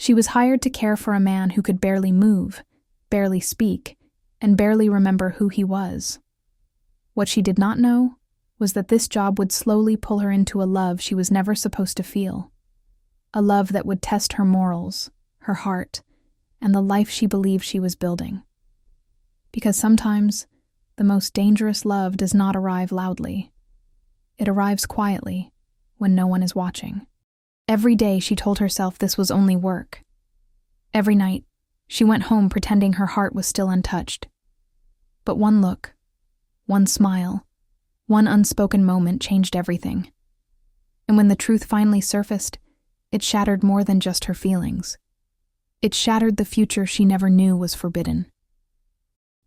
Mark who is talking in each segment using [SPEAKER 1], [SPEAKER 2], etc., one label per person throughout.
[SPEAKER 1] She was hired to care for a man who could barely move, barely speak, and barely remember who he was. What she did not know was that this job would slowly pull her into a love she was never supposed to feel. A love that would test her morals, her heart, and the life she believed she was building. Because sometimes, the most dangerous love does not arrive loudly. It arrives quietly, when no one is watching. Every day she told herself this was only work. Every night, she went home pretending her heart was still untouched. But one look, one smile, one unspoken moment changed everything. And when the truth finally surfaced, it shattered more than just her feelings. It shattered the future she never knew was forbidden.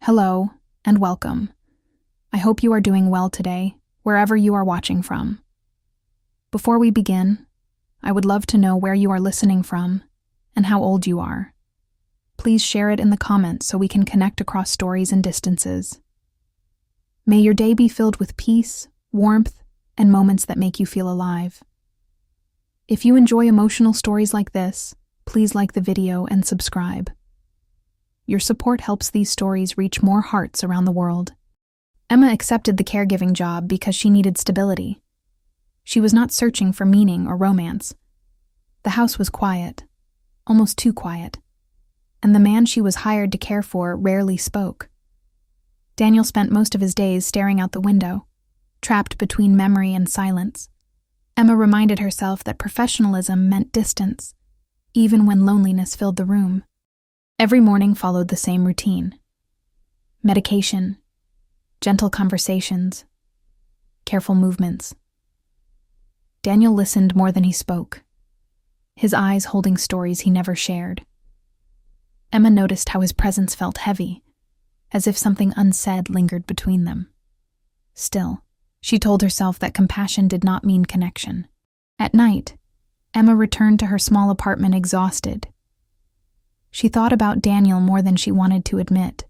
[SPEAKER 1] Hello, and welcome. I hope you are doing well today, wherever you are watching from. Before we begin, I would love to know where you are listening from and how old you are. Please share it in the comments so we can connect across stories and distances. May your day be filled with peace, warmth, and moments that make you feel alive. If you enjoy emotional stories like this, please like the video and subscribe. Your support helps these stories reach more hearts around the world. Emma accepted the caregiving job because she needed stability. She was not searching for meaning or romance. The house was quiet, almost too quiet, and the man she was hired to care for rarely spoke. Daniel spent most of his days staring out the window, trapped between memory and silence. Emma reminded herself that professionalism meant distance, even when loneliness filled the room. Every morning followed the same routine. Medication, gentle conversations, careful movements. Daniel listened more than he spoke, his eyes holding stories he never shared. Emma noticed how his presence felt heavy, as if something unsaid lingered between them. Still, she told herself that compassion did not mean connection. At night, Emma returned to her small apartment exhausted. She thought about Daniel more than she wanted to admit.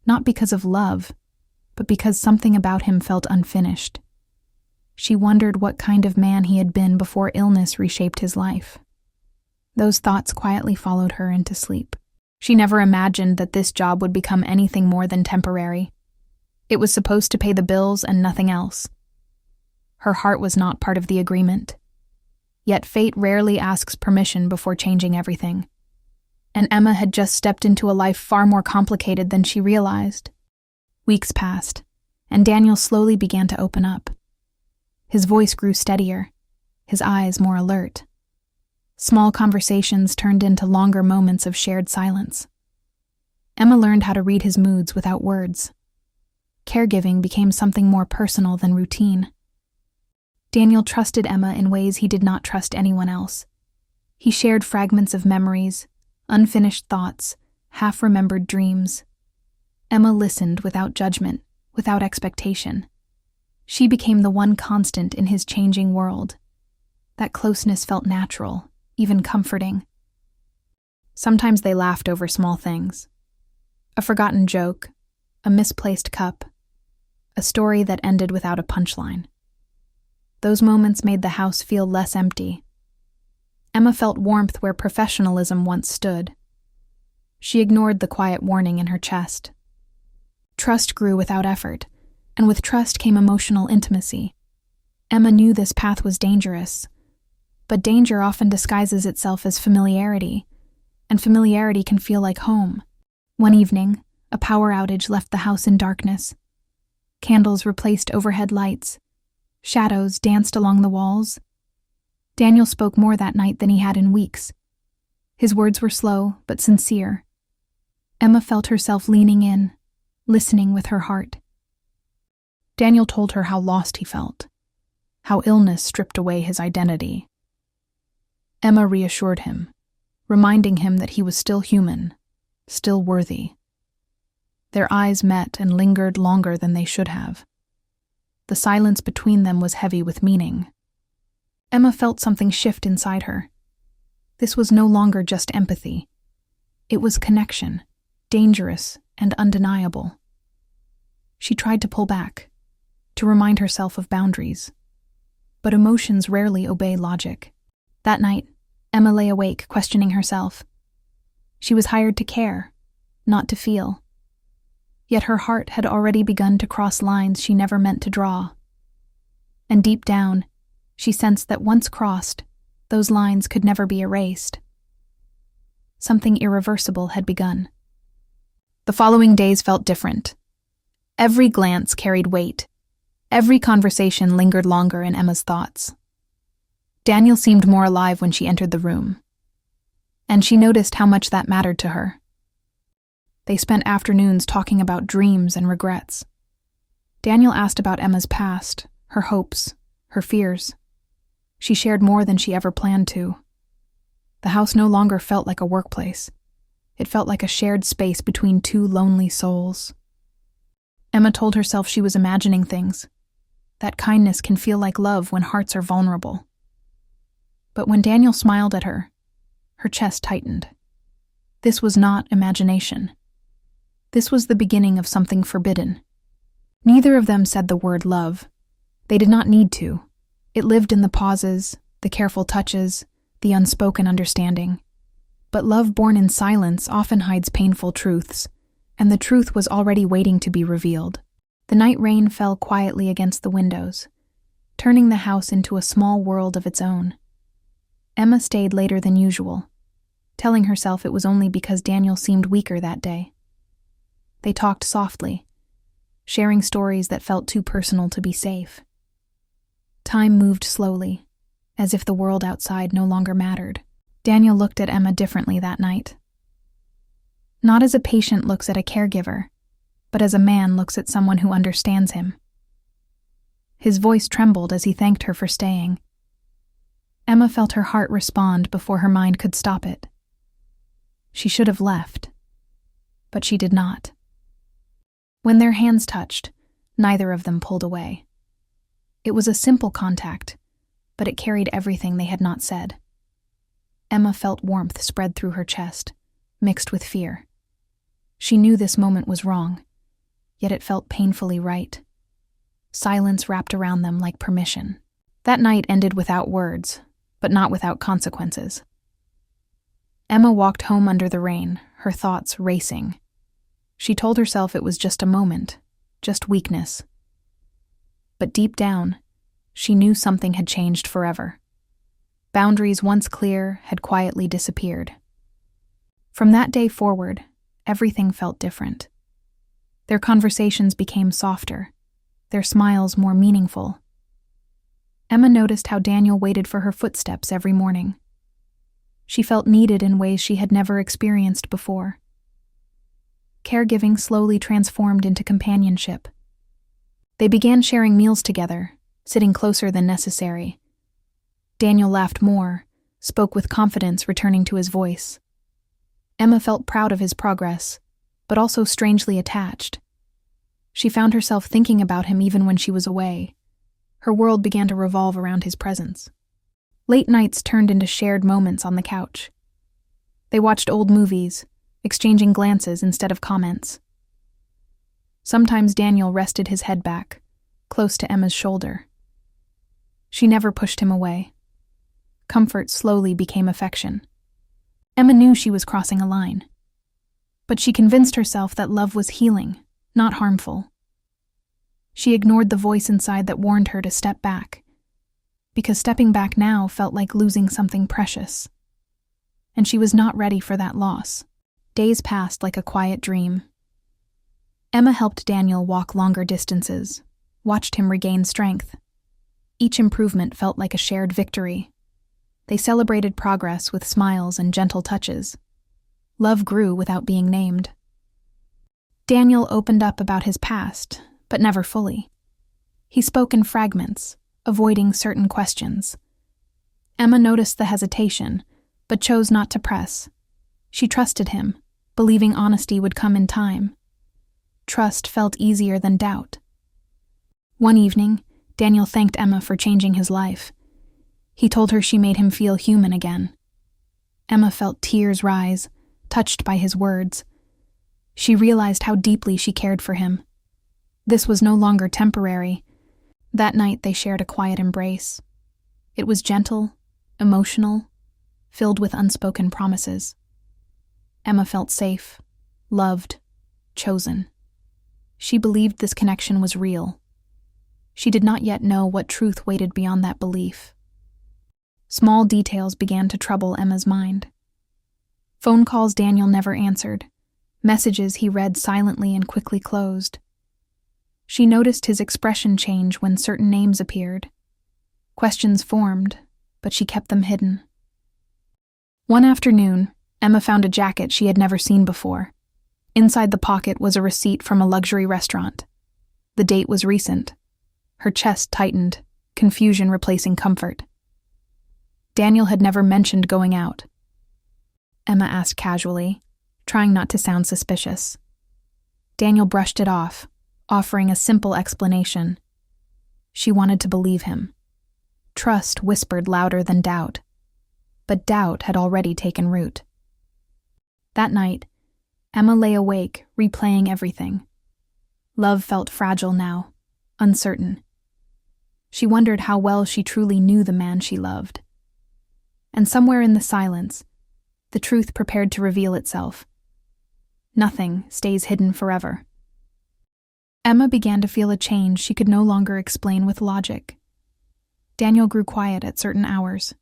[SPEAKER 1] Not because of love, but because something about him felt unfinished. She wondered what kind of man he had been before illness reshaped his life. Those thoughts quietly followed her into sleep. She never imagined that this job would become anything more than temporary. It was supposed to pay the bills and nothing else. Her heart was not part of the agreement. Yet fate rarely asks permission before changing everything. And Emma had just stepped into a life far more complicated than she realized. Weeks passed, and Daniel slowly began to open up. His voice grew steadier, his eyes more alert. Small conversations turned into longer moments of shared silence. Emma learned how to read his moods without words. Caregiving became something more personal than routine. Daniel trusted Emma in ways he did not trust anyone else. He shared fragments of memories, unfinished thoughts, half-remembered dreams. Emma listened without judgment, without expectation. She became the one constant in his changing world. That closeness felt natural, even comforting. Sometimes they laughed over small things. A forgotten joke, a misplaced cup, a story that ended without a punchline. Those moments made the house feel less empty. Emma felt warmth where professionalism once stood. She ignored the quiet warning in her chest. Trust grew without effort, and with trust came emotional intimacy. Emma knew this path was dangerous, but danger often disguises itself as familiarity, and familiarity can feel like home. One evening, a power outage left the house in darkness. Candles replaced overhead lights. Shadows danced along the walls. Daniel spoke more that night than he had in weeks. His words were slow but sincere. Emma felt herself leaning in, listening with her heart. Daniel told her how lost he felt, how illness stripped away his identity. Emma reassured him, reminding him that he was still human, still worthy. Their eyes met and lingered longer than they should have. The silence between them was heavy with meaning. Emma felt something shift inside her. This was no longer just empathy. It was connection, dangerous and undeniable. She tried to pull back, to remind herself of boundaries. But emotions rarely obey logic. That night, Emma lay awake, questioning herself. She was hired to care, not to feel. Yet her heart had already begun to cross lines she never meant to draw. And deep down, she sensed that once crossed, those lines could never be erased. Something irreversible had begun. The following days felt different. Every glance carried weight. Every conversation lingered longer in Emma's thoughts. Daniel seemed more alive when she entered the room, and she noticed how much that mattered to her. They spent afternoons talking about dreams and regrets. Daniel asked about Emma's past, her hopes, her fears. She shared more than she ever planned to. The house no longer felt like a workplace. It felt like a shared space between two lonely souls. Emma told herself she was imagining things. That kindness can feel like love when hearts are vulnerable. But when Daniel smiled at her, her chest tightened. This was not imagination. This was the beginning of something forbidden. Neither of them said the word love. They did not need to. It lived in the pauses, the careful touches, the unspoken understanding. But love born in silence often hides painful truths, and the truth was already waiting to be revealed. The night rain fell quietly against the windows, turning the house into a small world of its own. Emma stayed later than usual, telling herself it was only because Daniel seemed weaker that day. They talked softly, sharing stories that felt too personal to be safe. Time moved slowly, as if the world outside no longer mattered. Daniel looked at Emma differently that night. Not as a patient looks at a caregiver, but as a man looks at someone who understands him. His voice trembled as he thanked her for staying. Emma felt her heart respond before her mind could stop it. She should have left, but she did not. When their hands touched, neither of them pulled away. It was a simple contact, but it carried everything they had not said. Emma felt warmth spread through her chest, mixed with fear. She knew this moment was wrong, yet it felt painfully right. Silence wrapped around them like permission. That night ended without words, but not without consequences. Emma walked home under the rain, her thoughts racing. She told herself it was just a moment, just weakness. But deep down, she knew something had changed forever. Boundaries once clear had quietly disappeared. From that day forward, everything felt different. Their conversations became softer, their smiles more meaningful. Emma noticed how Daniel waited for her footsteps every morning. She felt needed in ways she had never experienced before. Caregiving slowly transformed into companionship. They began sharing meals together, sitting closer than necessary. Daniel laughed more, spoke with confidence, returning to his voice. Emma felt proud of his progress, but also strangely attached. She found herself thinking about him even when she was away. Her world began to revolve around his presence. Late nights turned into shared moments on the couch. They watched old movies, exchanging glances instead of comments. Sometimes Daniel rested his head back, close to Emma's shoulder. She never pushed him away. Comfort slowly became affection. Emma knew she was crossing a line, but she convinced herself that love was healing, not harmful. She ignored the voice inside that warned her to step back, because stepping back now felt like losing something precious. And she was not ready for that loss. Days passed like a quiet dream. Emma helped Daniel walk longer distances, watched him regain strength. Each improvement felt like a shared victory. They celebrated progress with smiles and gentle touches. Love grew without being named. Daniel opened up about his past, but never fully. He spoke in fragments, avoiding certain questions. Emma noticed the hesitation, but chose not to press. She trusted him, believing honesty would come in time. Trust felt easier than doubt. One evening, Daniel thanked Emma for changing his life. He told her she made him feel human again. Emma felt tears rise, touched by his words. She realized how deeply she cared for him. This was no longer temporary. That night they shared a quiet embrace. It was gentle, emotional, filled with unspoken promises. Emma felt safe, loved, chosen. She believed this connection was real. She did not yet know what truth waited beyond that belief. Small details began to trouble Emma's mind. Phone calls Daniel never answered, messages he read silently and quickly closed. She noticed his expression change when certain names appeared. Questions formed, but she kept them hidden. One afternoon, Emma found a jacket she had never seen before. Inside the pocket was a receipt from a luxury restaurant. The date was recent. Her chest tightened, confusion replacing comfort. Daniel had never mentioned going out. Emma asked casually, trying not to sound suspicious. Daniel brushed it off, offering a simple explanation. She wanted to believe him. Trust whispered louder than doubt. But doubt had already taken root. That night, Emma lay awake, replaying everything. Love felt fragile now, uncertain. She wondered how well she truly knew the man she loved. And somewhere in the silence, the truth prepared to reveal itself. Nothing stays hidden forever. Emma began to feel a change she could no longer explain with logic. Daniel grew quiet at certain hours,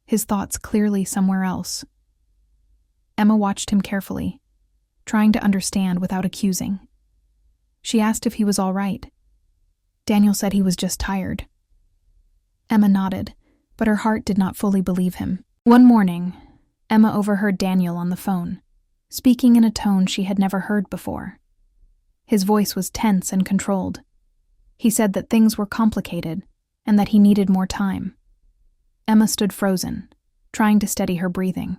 [SPEAKER 1] his thoughts clearly somewhere else. Emma watched him carefully, trying to understand without accusing. She asked if he was all right. Daniel said he was just tired. Emma nodded, but her heart did not fully believe him. One morning, Emma overheard Daniel on the phone, speaking in a tone she had never heard before. His voice was tense and controlled. He said that things were complicated and that he needed more time. Emma stood frozen, trying to steady her breathing.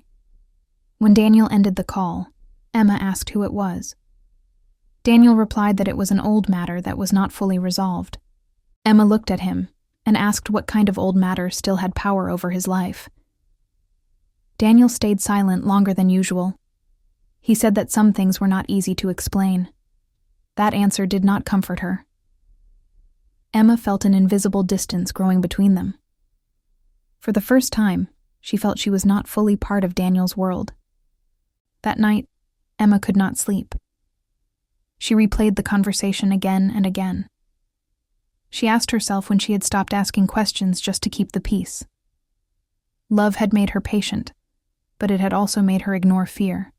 [SPEAKER 1] When Daniel ended the call, Emma asked who it was. Daniel replied that it was an old matter that was not fully resolved. Emma looked at him and asked what kind of old matter still had power over his life. Daniel stayed silent longer than usual. He said that some things were not easy to explain. That answer did not comfort her. Emma felt an invisible distance growing between them. For the first time, she felt she was not fully part of Daniel's world. That night, Emma could not sleep. She replayed the conversation again and again. She asked herself when she had stopped asking questions just to keep the peace. Love had made her patient, but it had also made her ignore fear.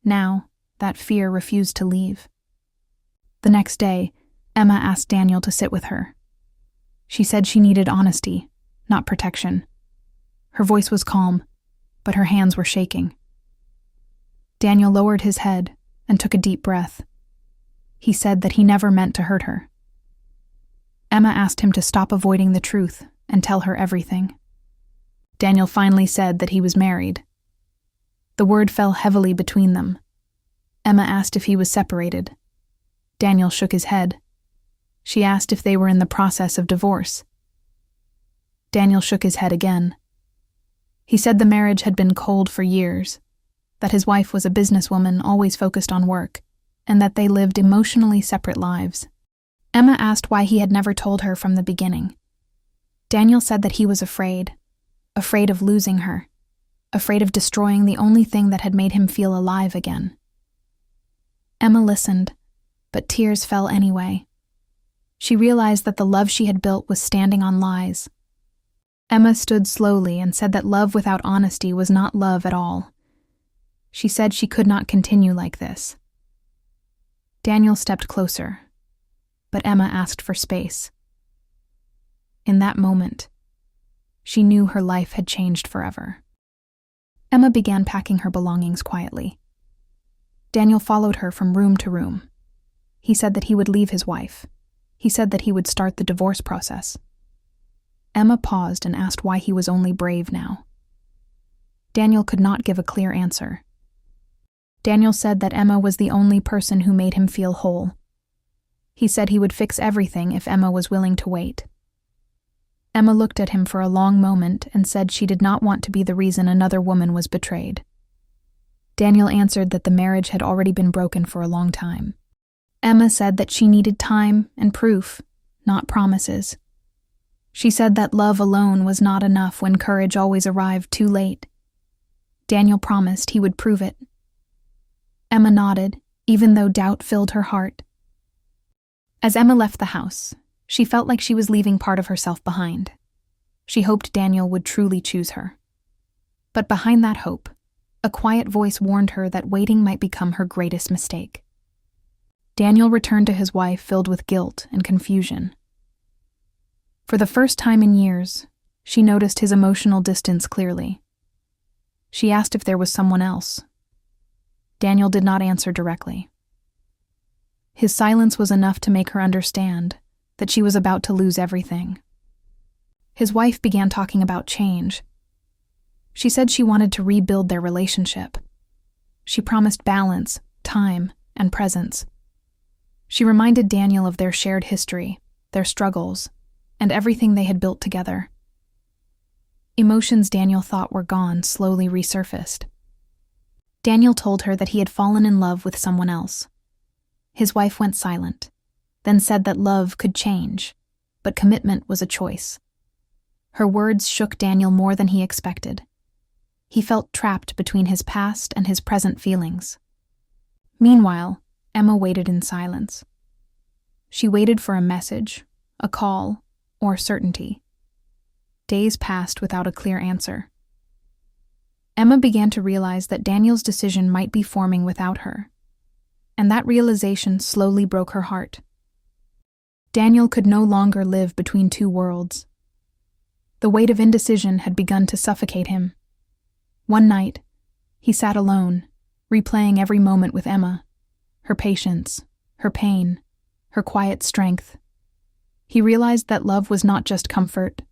[SPEAKER 1] Now, that fear refused to leave. The next day, Emma asked Daniel to sit with her. She said she needed honesty, not protection. Her voice was calm, but her hands were shaking. Daniel lowered his head and took a deep breath. He said that he never meant to hurt her. Emma asked him to stop avoiding the truth and tell her everything. Daniel finally said that he was married. The word fell heavily between them. Emma asked if he was separated. Daniel shook his head. She asked if they were in the process of divorce. Daniel shook his head again. He said the marriage had been cold for years, that his wife was a businesswoman always focused on work, and that they lived emotionally separate lives. Emma asked why he had never told her from the beginning. Daniel said that he was afraid of losing her, afraid of destroying the only thing that had made him feel alive again. Emma listened, but tears fell anyway. She realized that the love she had built was standing on lies. Emma stood slowly and said that love without honesty was not love at all. She said she could not continue like this. Daniel stepped closer, but Emma asked for space. In that moment, she knew her life had changed forever. Emma began packing her belongings quietly. Daniel followed her from room to room. He said that he would leave his wife. He said that he would start the divorce process. Emma paused and asked why he was only brave now. Daniel could not give a clear answer. Daniel said that Emma was the only person who made him feel whole. He said he would fix everything if Emma was willing to wait. Emma looked at him for a long moment and said she did not want to be the reason another woman was betrayed. Daniel answered that the marriage had already been broken for a long time. Emma said that she needed time and proof, not promises. She said that love alone was not enough when courage always arrived too late. Daniel promised he would prove it. Emma nodded, even though doubt filled her heart. As Emma left the house, she felt like she was leaving part of herself behind. She hoped Daniel would truly choose her. But behind that hope, a quiet voice warned her that waiting might become her greatest mistake. Daniel returned to his wife filled with guilt and confusion. For the first time in years, she noticed his emotional distance clearly. She asked if there was someone else. Daniel did not answer directly. His silence was enough to make her understand that she was about to lose everything. His wife began talking about change. She said she wanted to rebuild their relationship. She promised balance, time, and presence. She reminded Daniel of their shared history, their struggles, and everything they had built together. Emotions Daniel thought were gone slowly resurfaced. Daniel told her that he had fallen in love with someone else. His wife went silent, then said that love could change, but commitment was a choice. Her words shook Daniel more than he expected. He felt trapped between his past and his present feelings. Meanwhile, Emma waited in silence. She waited for a message, a call, or certainty. Days passed without a clear answer. Emma began to realize that Daniel's decision might be forming without her, and that realization slowly broke her heart. Daniel could no longer live between two worlds. The weight of indecision had begun to suffocate him. One night, he sat alone, replaying every moment with Emma, her patience, her pain, her quiet strength. He realized that love was not just comfort,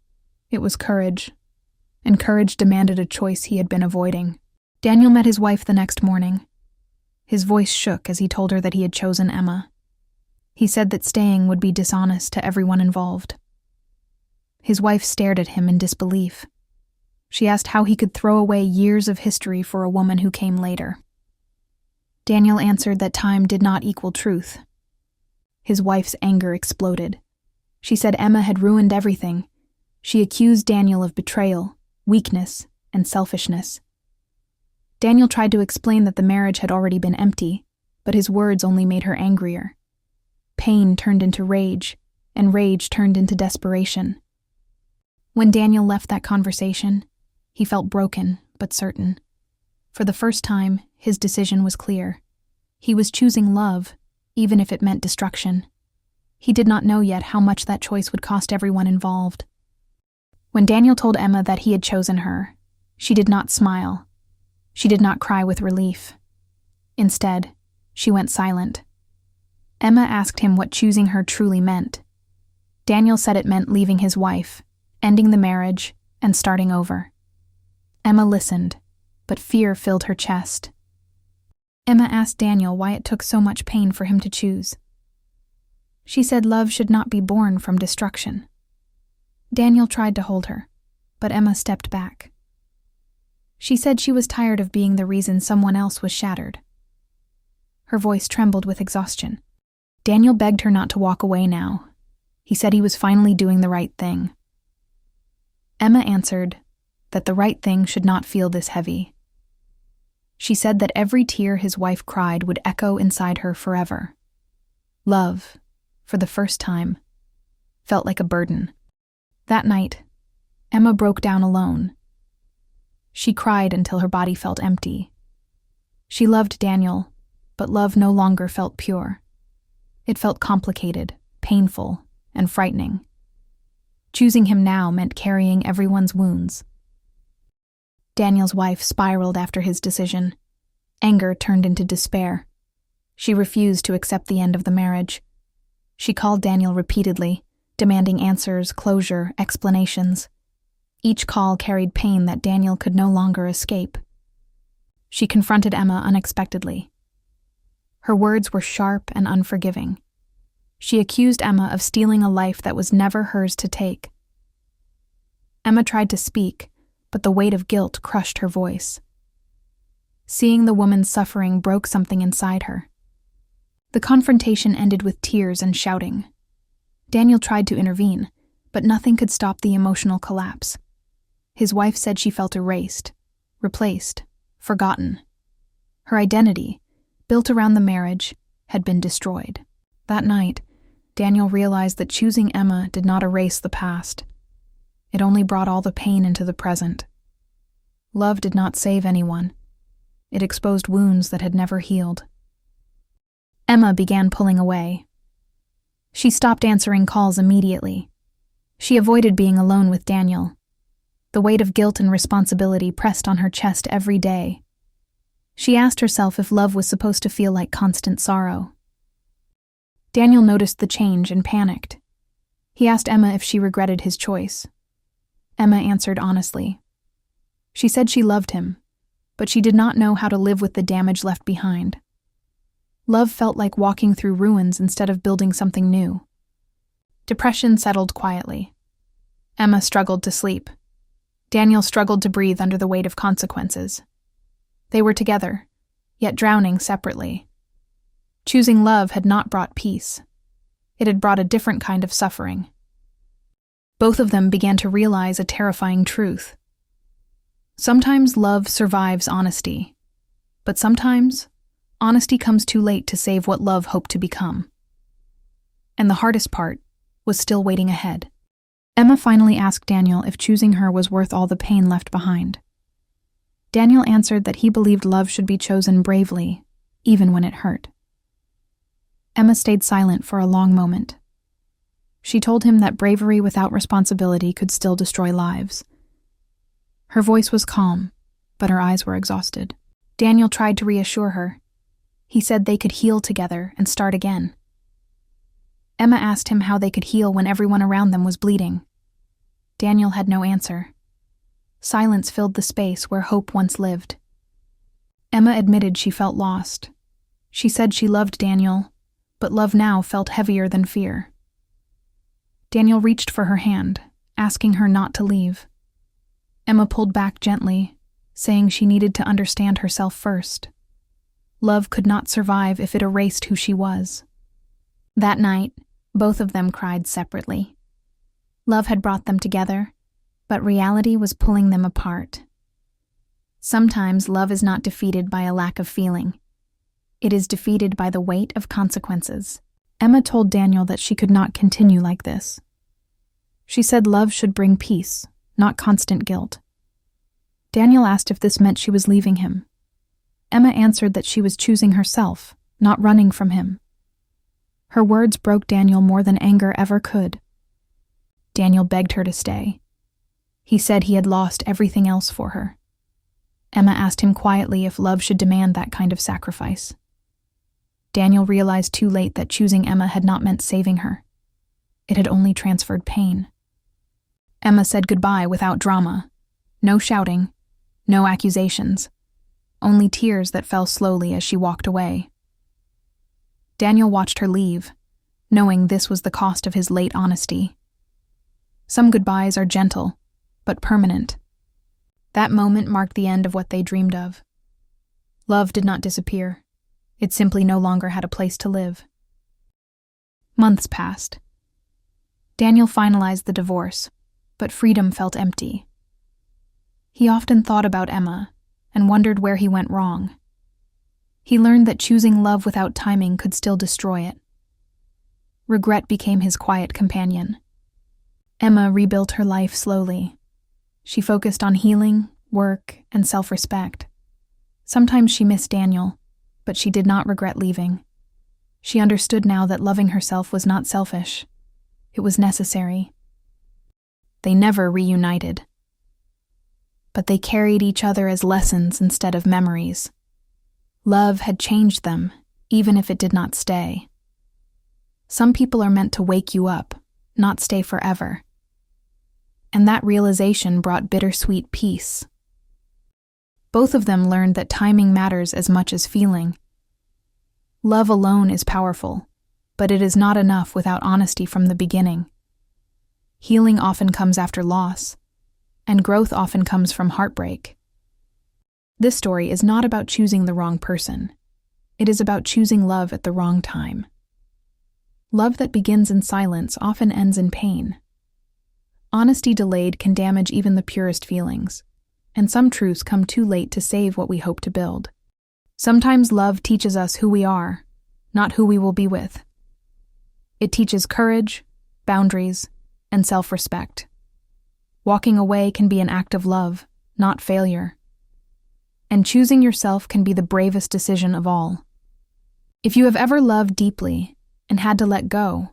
[SPEAKER 1] it was courage, and courage demanded a choice he had been avoiding. Daniel met his wife the next morning. His voice shook as he told her that he had chosen Emma. He said that staying would be dishonest to everyone involved. His wife stared at him in disbelief. She asked how he could throw away years of history for a woman who came later. Daniel answered that time did not equal truth. His wife's anger exploded. She said Emma had ruined everything. She accused Daniel of betrayal, weakness, and selfishness. Daniel tried to explain that the marriage had already been empty, but his words only made her angrier. Pain turned into rage, and rage turned into desperation. When Daniel left that conversation, he felt broken but certain. For the first time, his decision was clear. He was choosing love, even if it meant destruction. He did not know yet how much that choice would cost everyone involved. When Daniel told Emma that he had chosen her, she did not smile. She did not cry with relief. Instead, she went silent. Emma asked him what choosing her truly meant. Daniel said it meant leaving his wife, ending the marriage, and starting over. Emma listened, but fear filled her chest. Emma asked Daniel why it took so much pain for him to choose. She said love should not be born from destruction. Daniel tried to hold her, but Emma stepped back. She said she was tired of being the reason someone else was shattered. Her voice trembled with exhaustion. Daniel begged her not to walk away now. He said he was finally doing the right thing. Emma answered that the right thing should not feel this heavy. She said that every tear his wife cried would echo inside her forever. Love, for the first time, felt like a burden. That night, Emma broke down alone. She cried until her body felt empty. She loved Daniel, but love no longer felt pure. It felt complicated, painful, and frightening. Choosing him now meant carrying everyone's wounds. Daniel's wife spiraled after his decision. Anger turned into despair. She refused to accept the end of the marriage. She called Daniel repeatedly, demanding answers, closure, explanations. Each call carried pain that Daniel could no longer escape. She confronted Emma unexpectedly. Her words were sharp and unforgiving. She accused Emma of stealing a life that was never hers to take. Emma tried to speak, but the weight of guilt crushed her voice. Seeing the woman's suffering broke something inside her. The confrontation ended with tears and shouting. Daniel tried to intervene, but nothing could stop the emotional collapse. His wife said she felt erased, replaced, forgotten. Her identity, built around the marriage, had been destroyed. That night, Daniel realized that choosing Emma did not erase the past. It only brought all the pain into the present. Love did not save anyone. It exposed wounds that had never healed. Emma began pulling away. She stopped answering calls immediately. She avoided being alone with Daniel. The weight of guilt and responsibility pressed on her chest every day. She asked herself if love was supposed to feel like constant sorrow. Daniel noticed the change and panicked. He asked Emma if she regretted his choice. Emma answered honestly. She said she loved him, but she did not know how to live with the damage left behind. Love felt like walking through ruins instead of building something new. Depression settled quietly. Emma struggled to sleep. Daniel struggled to breathe under the weight of consequences. They were together, yet drowning separately. Choosing love had not brought peace. It had brought a different kind of suffering. Both of them began to realize a terrifying truth. Sometimes love survives honesty, but sometimes honesty comes too late to save what love hoped to become. And the hardest part was still waiting ahead. Emma finally asked Daniel if choosing her was worth all the pain left behind. Daniel answered that he believed love should be chosen bravely, even when it hurt. Emma stayed silent for a long moment. She told him that bravery without responsibility could still destroy lives. Her voice was calm, but her eyes were exhausted. Daniel tried to reassure her. He said they could heal together and start again. Emma asked him how they could heal when everyone around them was bleeding. Daniel had no answer. Silence filled the space where hope once lived. Emma admitted she felt lost. She said she loved Daniel, but love now felt heavier than fear. Daniel reached for her hand, asking her not to leave. Emma pulled back gently, saying she needed to understand herself first. Love could not survive if it erased who she was. That night, both of them cried separately. Love had brought them together, but reality was pulling them apart. Sometimes love is not defeated by a lack of feeling. It is defeated by the weight of consequences. Emma told Daniel that she could not continue like this. She said love should bring peace, not constant guilt. Daniel asked if this meant she was leaving him. Emma answered that she was choosing herself, not running from him. Her words broke Daniel more than anger ever could. Daniel begged her to stay. He said he had lost everything else for her. Emma asked him quietly if love should demand that kind of sacrifice. Daniel realized too late that choosing Emma had not meant saving her. It had only transferred pain. Emma said goodbye without drama. No shouting, no accusations, only tears that fell slowly as she walked away. Daniel watched her leave, knowing this was the cost of his late honesty. Some goodbyes are gentle, but permanent. That moment marked the end of what they dreamed of. Love did not disappear. It simply no longer had a place to live. Months passed. Daniel finalized the divorce, but freedom felt empty. He often thought about Emma and wondered where he went wrong. He learned that choosing love without timing could still destroy it. Regret became his quiet companion. Emma rebuilt her life slowly. She focused on healing, work, and self-respect. Sometimes she missed Daniel, but she did not regret leaving. She understood now that loving herself was not selfish. It was necessary. They never reunited. But they carried each other as lessons instead of memories. Love had changed them, even if it did not stay. Some people are meant to wake you up, not stay forever. And that realization brought bittersweet peace. Both of them learned that timing matters as much as feeling. Love alone is powerful, but it is not enough without honesty from the beginning. Healing often comes after loss, and growth often comes from heartbreak. This story is not about choosing the wrong person. It is about choosing love at the wrong time. Love that begins in silence often ends in pain. Honesty delayed can damage even the purest feelings. and some truths come too late to save what we hope to build. Sometimes love teaches us who we are, not who we will be with. It teaches courage, boundaries, and self-respect. Walking away can be an act of love, not failure. And choosing yourself can be the bravest decision of all. If you have ever loved deeply and had to let go,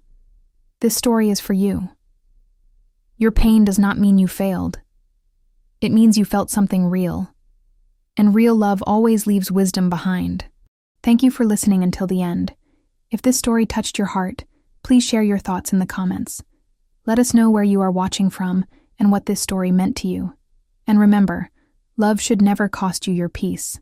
[SPEAKER 1] this story is for you. Your pain does not mean you failed. It means you felt something real. And real love always leaves wisdom behind. Thank you for listening until the end. If this story touched your heart, please share your thoughts in the comments. Let us know where you are watching from and what this story meant to you. And remember, love should never cost you your peace.